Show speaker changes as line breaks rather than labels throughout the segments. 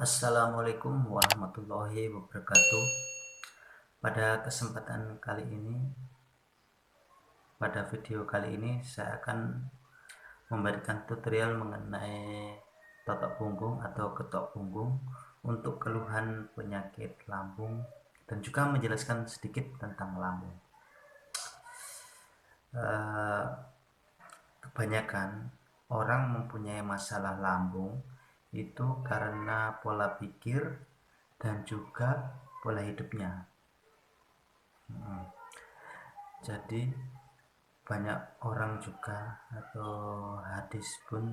Assalamualaikum warahmatullahi wabarakatuh. Pada kesempatan kali ini, pada video kali ini saya akan memberikan tutorial mengenai totok punggung atau ketok punggung untuk keluhan penyakit lambung dan juga menjelaskan sedikit tentang lambung. Kebanyakan orang mempunyai masalah lambung itu karena pola pikir dan juga pola hidupnya. Jadi banyak orang juga atau hadis pun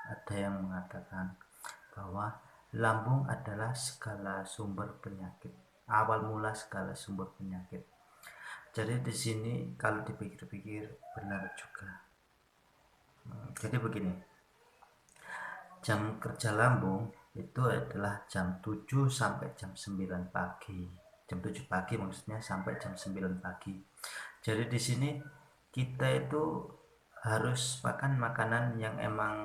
ada yang mengatakan bahwa lambung adalah segala sumber penyakit, awal mula segala sumber penyakit. Jadi di sini kalau dipikir-pikir benar juga. Jadi begini, jam kerja lambung itu adalah jam 7 sampai jam 9 pagi. Jam 7 pagi maksudnya sampai jam 9 pagi. Jadi di sini kita itu harus makan makanan yang emang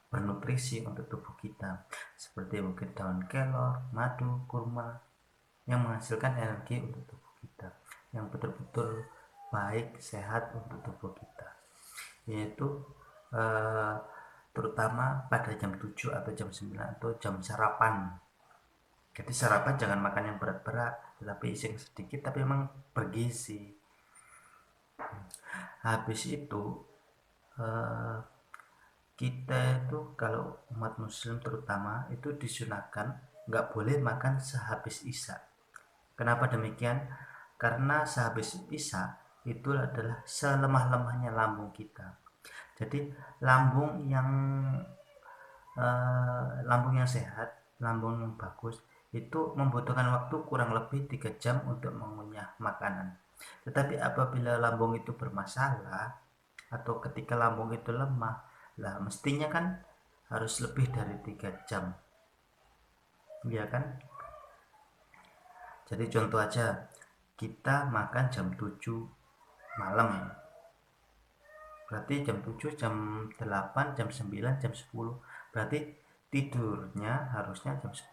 bernutrisi untuk tubuh kita, seperti mungkin daun kelor, madu, kurma, yang menghasilkan energi untuk tubuh kita, yang betul-betul baik, sehat untuk tubuh kita, yaitu eh, terutama pada jam 7 atau jam 9 atau jam sarapan. Jadi sarapan jangan makan yang berat-berat, tetapi isi yang sedikit tapi memang bergizi. Habis itu eh, kita itu kalau umat muslim terutama itu disunahkan nggak boleh makan sehabis isya. Kenapa demikian? Karena sehabis isya itu adalah selemah-lemahnya lambung kita. Jadi lambung yang sehat, lambung yang bagus itu membutuhkan waktu kurang lebih 3 jam untuk mengunyah makanan. Tetapi apabila lambung itu bermasalah atau ketika lambung itu lemah, lah mestinya kan harus lebih dari 3 jam. Iya kan? Jadi contoh aja, kita makan jam 7 malam. Berarti jam 7, jam 8, jam 9, jam 10. Berarti tidurnya harusnya jam 10.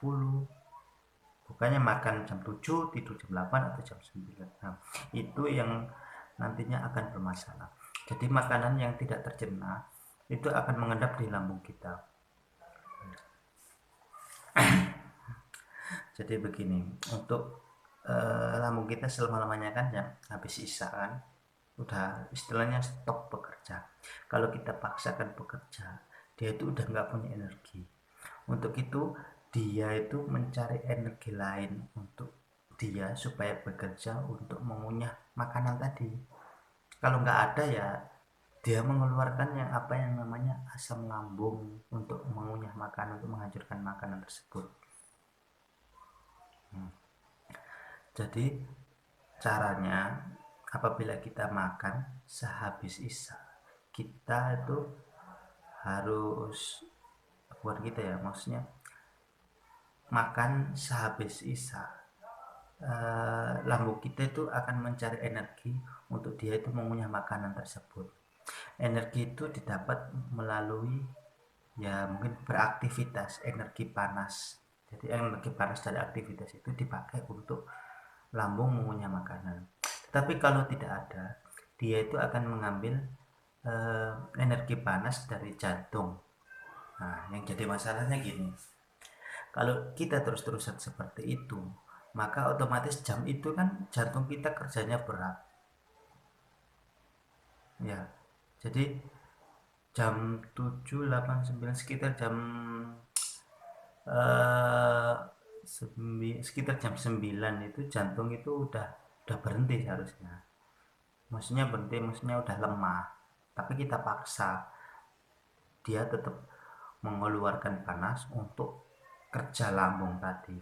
Bukannya makan jam 7, tidur jam 8 atau jam 9. Nah, itu yang nantinya akan bermasalah. Jadi makanan yang tidak tercerna itu akan mengendap di lambung kita. Jadi begini, untuk lambung kita selama-lamanya kan ya habis isya kan, udah istilahnya stop bekerja. Kalau kita paksakan bekerja, dia itu udah nggak punya energi. Untuk itu dia itu mencari energi lain untuk dia supaya bekerja untuk mengunyah makanan tadi. Kalau nggak ada ya dia mengeluarkan yang namanya asam lambung untuk mengunyah makanan, untuk menghancurkan makanan tersebut. Jadi caranya apabila kita makan sehabis isya, kita itu harus, buat kita ya, maksudnya makan sehabis isya, lambung kita itu akan mencari energi untuk dia itu mengunyah makanan tersebut. Energi itu didapat melalui ya mungkin beraktivitas, energi panas. Jadi energi panas dari aktivitas itu dipakai untuk lambung mengunyah makanan. Tetapi kalau tidak ada, dia itu akan mengambil energi panas dari jantung. Nah, yang jadi masalahnya gini, kalau kita terus-terusan seperti itu, maka otomatis jam itu kan jantung kita kerjanya berat. Ya, jadi jam 7, 8, 9 sekitar eh, sekitar jam 9 itu jantung itu udah berhenti harusnya. Maksudnya berhenti, maksudnya udah lemah. Tapi kita paksa, dia tetap mengeluarkan panas untuk kerja lambung tadi.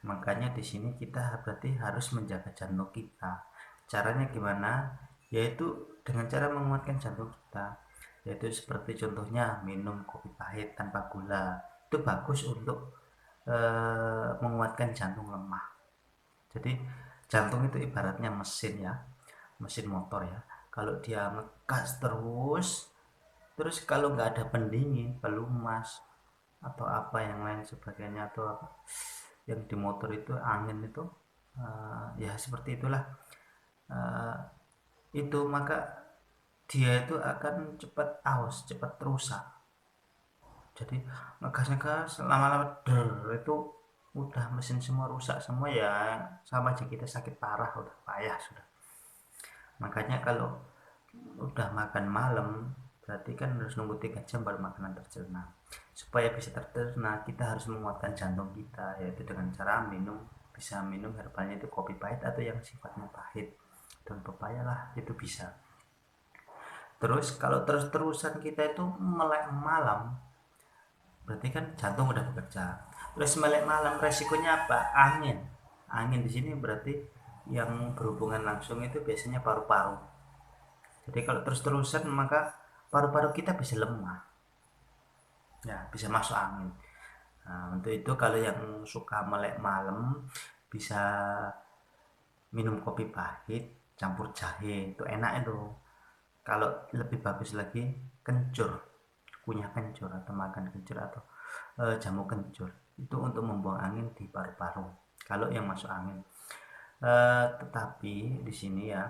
Makanya di sini kita berarti harus menjaga jantung kita. Caranya gimana? Yaitu dengan cara menguatkan jantung kita. Yaitu seperti contohnya minum kopi pahit tanpa gula. Itu bagus untuk menguatkan jantung lemah. Jadi jantung itu ibaratnya mesin ya, mesin motor ya. Kalau dia ngegas terus kalau nggak ada pendingin, pelumas, atau apa yang lain sebagainya, atau apa yang di motor itu angin itu, ya seperti itulah. Eh, itu maka dia itu akan cepat aus, cepat rusak. Jadi ngegas-ngegas lama-lama itu udah mesin semua rusak semua, ya sama aja kita sakit parah, udah payah sudah. Makanya kalau udah makan malam berarti kan harus nunggu 3 jam baru makanan tercerna. Supaya bisa tercerna kita harus menguatkan jantung kita, yaitu dengan cara minum, bisa minum herbalnya itu kopi pahit atau yang sifatnya pahit, dan pepaya lah itu bisa. Terus kalau terus-terusan kita itu melek malam, berarti kan jantung udah bekerja. Terus melek malam resikonya apa? Angin di sini berarti yang berhubungan langsung itu biasanya paru-paru. Jadi kalau terus-terusan maka paru-paru kita bisa lemah, ya bisa masuk angin. Nah, untuk itu kalau yang suka melek malam bisa minum kopi pahit campur jahe, itu enak itu. Kalau lebih bagus lagi kencur, kunyah kencur atau makan kencur atau jamu kencur, itu untuk membuang angin di paru-paru kalau yang masuk angin. Tetapi di sini ya,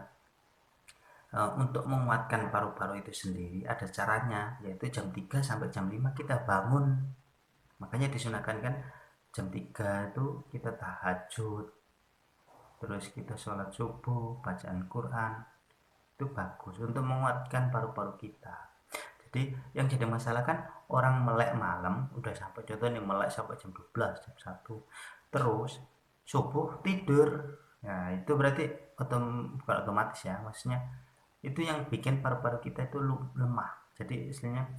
untuk menguatkan paru-paru itu sendiri ada caranya, yaitu jam 3 sampai jam 5 kita bangun. Makanya disunahkan kan jam 3 itu kita tahajud, terus kita sholat subuh, bacaan Quran, itu bagus untuk menguatkan paru-paru kita. Jadi yang jadi masalah kan orang melek malam, udah sampai contohnya melek sampai jam 12, jam 1, terus subuh tidur. Nah itu berarti bukan otomatis ya, maksudnya itu yang bikin paru-paru kita itu lemah. Jadi istilahnya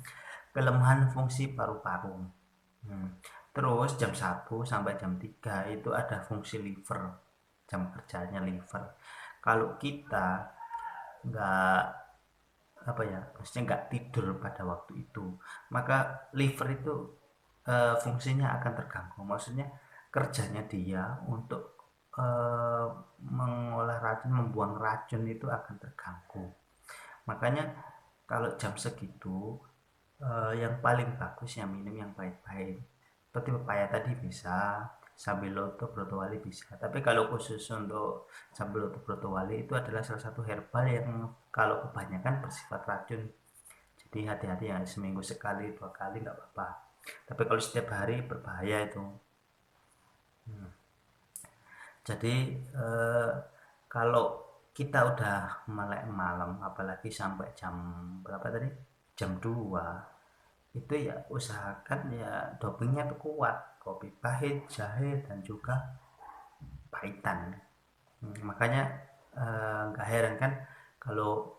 kelemahan fungsi paru-paru. Terus jam 1 sampai jam 3 itu ada fungsi liver, jam kerjanya liver. Kalau kita nggak apa ya, maksudnya nggak tidur pada waktu itu, maka liver itu fungsinya akan terganggu. Maksudnya kerjanya dia untuk eh, mengolah racun, membuang racun itu akan terganggu. Makanya kalau jam segitu, yang paling bagus yang minum yang pahit-pahit. Seperti pepaya tadi bisa, Sambiloto Brotowali bisa. Tapi kalau khusus untuk Sambiloto Brotowali itu adalah salah satu herbal yang kalau kebanyakan bersifat racun. Jadi hati-hati ya, seminggu sekali 2 kali nggak apa-apa. Tapi kalau setiap hari berbahaya itu. Jadi kalau kita udah melek malam, apalagi sampai jam berapa tadi? Jam 2, itu ya usahakan ya dopingnya tuh kuat, kopi pahit, jahe, dan juga pahitan. Makanya nggak heran kan kalau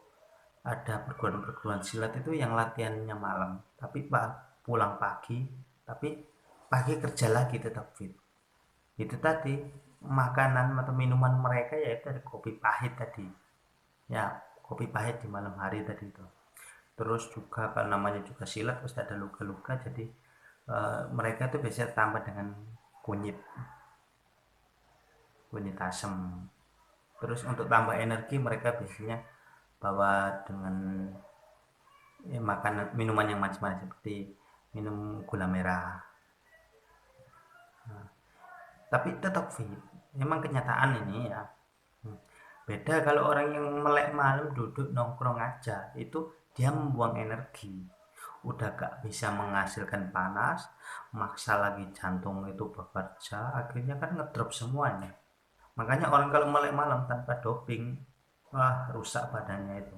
ada perguruan-perguruan silat itu yang latihannya malam, tapi pulang pagi, tapi pagi kerja lagi tetap fit. Itu tadi makanan atau minuman mereka yaitu ada kopi pahit tadi, ya kopi pahit di malam hari tadi itu. Terus juga kalau namanya juga silat pasti ada luka-luka, jadi mereka tuh biasanya tambah dengan kunyit kunyit asam. Terus untuk tambah energi mereka biasanya bawa dengan makanan minuman yang manis-manis seperti minum gula merah. Tapi tetap fit, memang kenyataan ini ya. Beda kalau orang yang melek malam duduk nongkrong aja, itu dia membuang energi, udah gak bisa menghasilkan panas, maksa lagi jantung itu bekerja, akhirnya kan ngedrop semuanya. Makanya orang kalau melek malam tanpa doping, wah rusak badannya itu.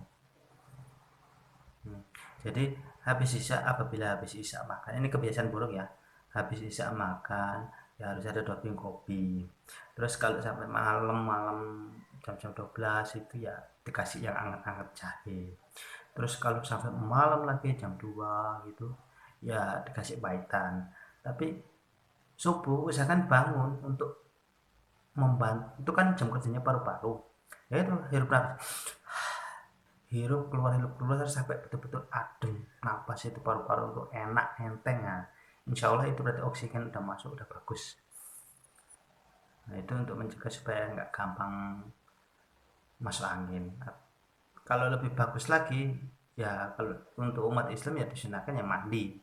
Jadi apabila habis isya makan, ini kebiasaan buruk ya, habis isya makan ya harus ada doping kopi. Terus kalau sampai malam-malam jam-jam 12 itu ya dikasih yang anget-anget jahe. Terus kalau sampai malam lagi jam 2 gitu ya dikasih pahitan. Tapi subuh usahakan bangun untuk membantu, itu kan jam kerjanya paru-paru, ya itu hirup hirup keluar sampai betul-betul adem napas itu paru-paru untuk enak enteng. Nah, insya Allah itu berarti oksigen udah masuk, udah bagus. Nah itu untuk mencegah supaya nggak gampang masuk angin. Kalau lebih bagus lagi ya, kalau untuk umat Islam ya disunahkan ya mandi,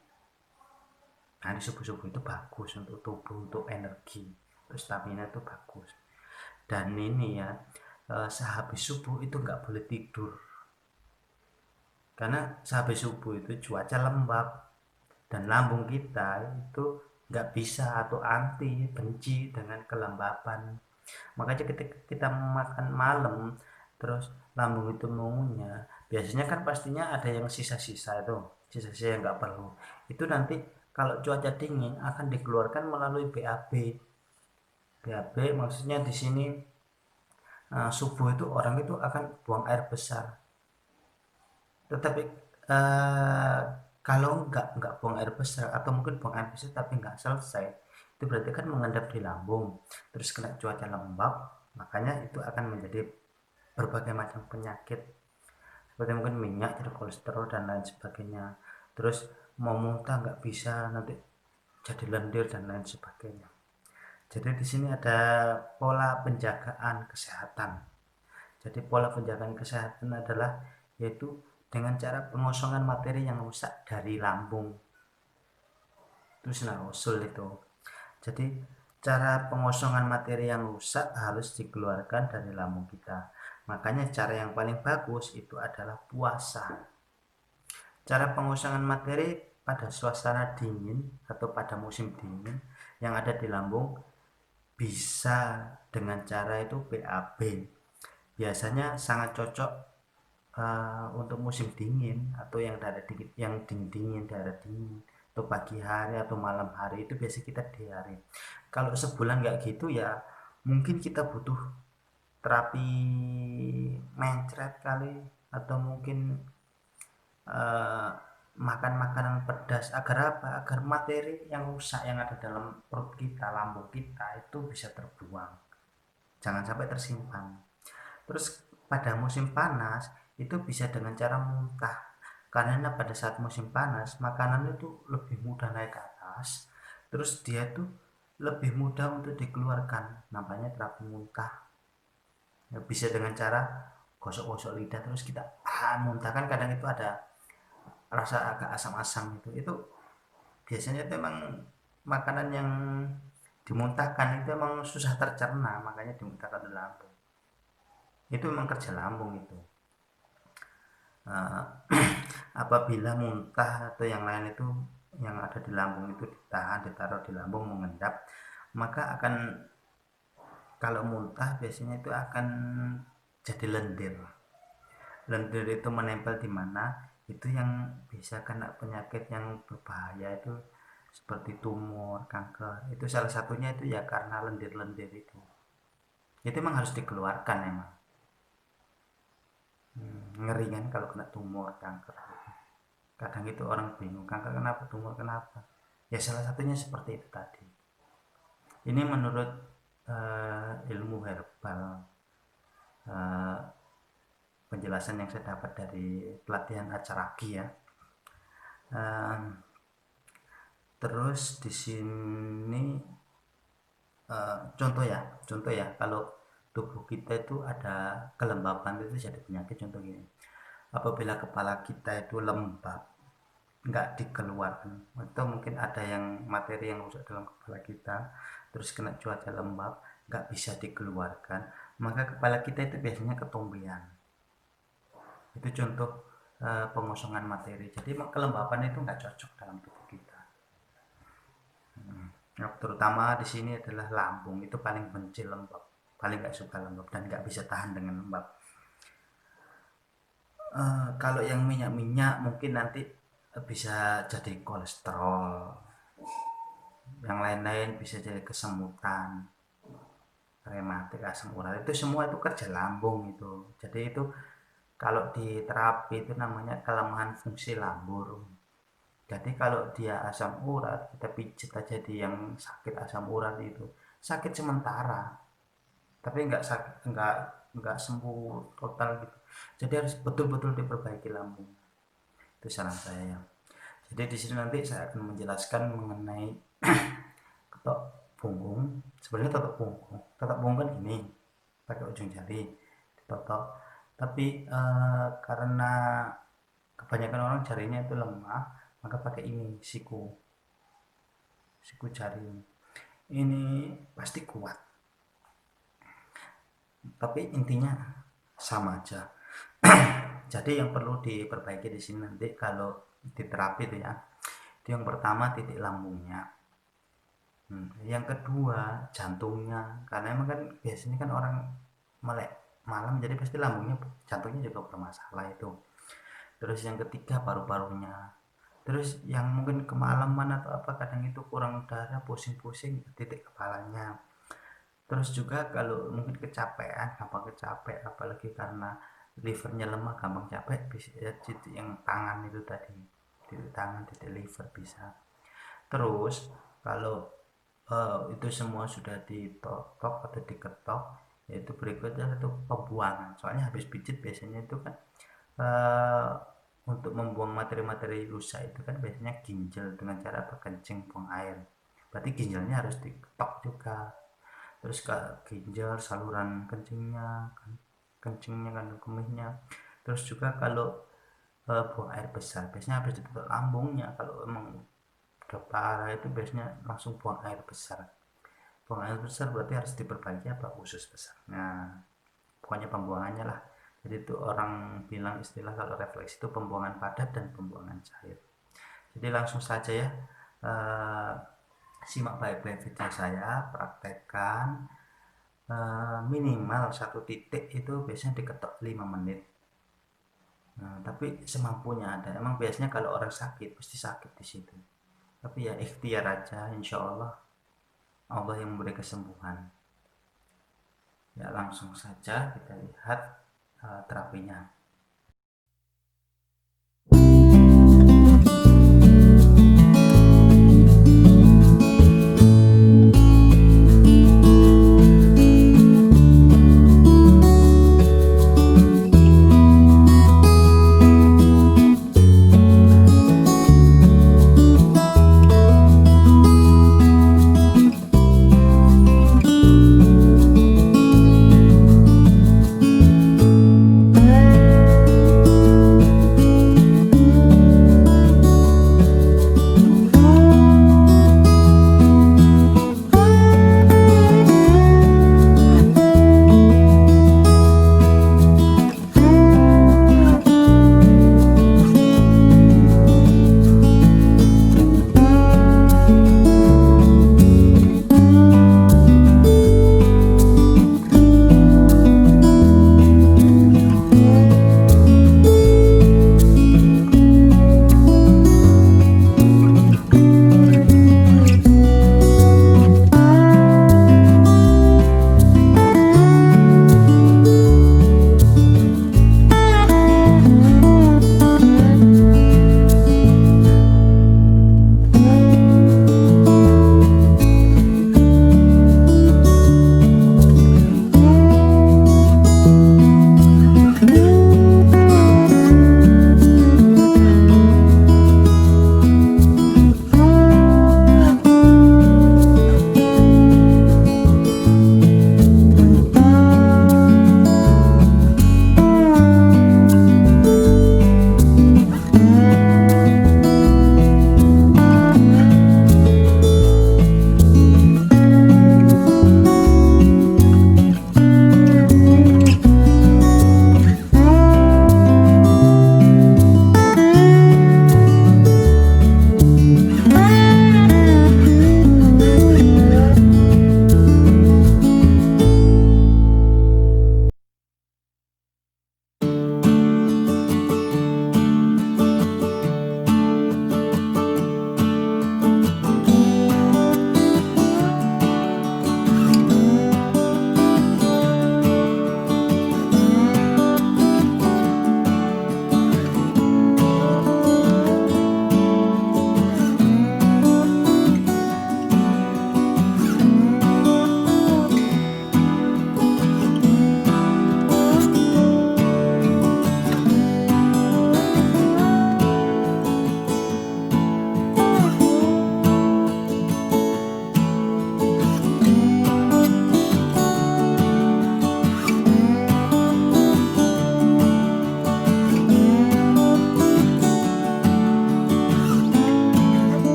Nah, di subuh-subuh itu bagus untuk tubuh, untuk energi, untuk stamina itu bagus. Dan ini ya, sehabis subuh itu nggak boleh tidur, karena sehabis subuh itu cuaca lembab dan lambung kita itu nggak bisa atau anti benci dengan kelembapan. Makanya ketika kita makan malam terus lambung itu mengunyah, biasanya kan pastinya ada yang sisa-sisa itu, sisa-sisa yang nggak perlu. Itu nanti kalau cuaca dingin akan dikeluarkan melalui BAB. BAB maksudnya di sini subuh itu orang itu akan buang air besar. Tetapi eh, kalau nggak buang air besar atau mungkin buang air besar tapi nggak selesai, itu berarti kan mengendap di lambung, terus kena cuaca lembab, makanya itu akan menjadi berbagai macam penyakit seperti mungkin minyak, jadi kolesterol dan lain sebagainya. Terus mau muntah nggak bisa, nanti jadi lendir dan lain sebagainya. Jadi di sini ada pola penjagaan kesehatan. Jadi pola penjagaan kesehatan adalah yaitu dengan cara pengosongan materi yang rusak dari lambung. Itu sunnah usul itu. Jadi cara pengosongan materi yang rusak harus dikeluarkan dari lambung kita. Makanya cara yang paling bagus itu adalah puasa. Cara pengosongan materi pada suasana dingin atau pada musim dingin yang ada di lambung bisa dengan cara itu BAB. Biasanya sangat cocok untuk musim dingin atau yang daerah dingin, yang dingin daerah dingin atau pagi hari atau malam hari itu biasa kita di hari. Kalau sebulan nggak gitu ya mungkin kita butuh terapi mencret kali, atau mungkin eh, makan makanan pedas. Agar apa? Agar materi yang rusak yang ada dalam perut kita, lambung kita itu bisa terbuang, jangan sampai tersimpan. Terus pada musim panas itu bisa dengan cara muntah, karena pada saat musim panas makanan itu lebih mudah naik ke atas, terus dia tuh lebih mudah untuk dikeluarkan, namanya terapi muntah. Ya, bisa dengan cara gosok-gosok lidah terus kita muntahkan. Kadang itu ada rasa agak asam-asam, itu biasanya itu emang makanan yang dimuntahkan itu emang susah tercerna, makanya dimuntahkan ke lambung. Itu memang kerja lambung itu. Nah, apabila muntah atau yang lain itu yang ada di lambung itu ditahan, ditaruh di lambung mengendap, maka akan, kalau muntah biasanya itu akan jadi lendir. Lendir itu menempel di mana, itu yang bisa kena penyakit yang berbahaya itu seperti tumor, kanker. Itu salah satunya itu ya karena lendir-lendir itu. Itu emang harus dikeluarkan emang. Ngeri kan kalau kena tumor, kanker. Kadang itu orang bingung, kanker kenapa, tumor kenapa. Ya salah satunya seperti itu tadi. Ini menurut ilmu herbal, uh, penjelasan yang saya dapat dari pelatihan acaraki ya. Terus di sini contoh ya kalau tubuh kita itu ada kelembapan itu jadi penyakit. Contoh gini, apabila kepala kita itu lembab nggak dikeluarkan, atau mungkin ada yang materi yang rusak dalam kepala kita terus kena cuaca lembab nggak bisa dikeluarkan, maka kepala kita itu biasanya ketombean. Itu contoh pengosongan materi. Jadi kelembapan itu nggak cocok dalam tubuh kita. Nah, terutama di sini adalah lambung itu paling benci lembab, paling nggak suka lembab dan nggak bisa tahan dengan lembab. Kalau yang minyak-minyak mungkin nanti bisa jadi kolesterol, yang lain-lain bisa jadi kesemutan, rematik, asam urat, itu semua itu kerja lambung itu. Jadi itu kalau di terapi itu namanya kelemahan fungsi lambung. Jadi kalau dia asam urat, kita pijit aja di yang sakit asam urat itu, sakit sementara, tapi nggak sembuh total gitu. Jadi harus betul-betul diperbaiki lambung. Itu saran saya ya. Jadi di sini nanti saya akan menjelaskan mengenai ketok punggung. Sebenarnya ketok punggung kan ini pakai ujung jari ditotok. Tapi karena kebanyakan orang jarinya itu lemah, maka pakai ini siku. siku jari ini pasti kuat, tapi intinya sama aja. Jadi yang perlu diperbaiki di sini nanti kalau diterapi itu ya, itu yang pertama titik lambungnya, yang kedua jantungnya, karena emang kan biasanya kan orang melek malam jadi pasti lambungnya, jantungnya juga bermasalah itu. Terus yang ketiga paru-parunya, terus yang mungkin kemalaman atau apa kadang itu kurang darah, pusing-pusing titik kepalanya. Terus juga kalau mungkin kecapean, gampang capek apalagi karena livernya lemah gampang capek, bisa ya titik yang tangan itu tadi, titik tangan, titik liver bisa. Terus kalau itu semua sudah ditotok atau diketok, yaitu berikutnya itu pembuangan. Soalnya habis pijit biasanya itu kan eh, untuk membuang materi-materi rusak itu kan biasanya ginjal dengan cara apa, kencing, buang air. Berarti ginjalnya harus diketok juga. Terus ke ginjal, saluran kencingnya, kencingnya kan kemihnya. Terus juga kalau buang air besar biasanya habis ditutup lambungnya, kalau emang udah parah itu biasanya langsung buang air besar. Buang air besar berarti harus diperbaiki apa, usus besar. Nah, pokoknya pembuangannya lah. Jadi itu orang bilang istilah kalau refleks itu pembuangan padat dan pembuangan cair. Jadi langsung saja ya, eh, simak baik-baik video saya, praktekkan. Minimal satu titik itu biasanya diketok 5 menit. Nah, tapi semampunya ada. Emang biasanya kalau orang sakit pasti sakit di situ. Tapi ya ikhtiar aja, insya Allah Allah yang memberi kesembuhan. Ya langsung saja kita lihat terapinya.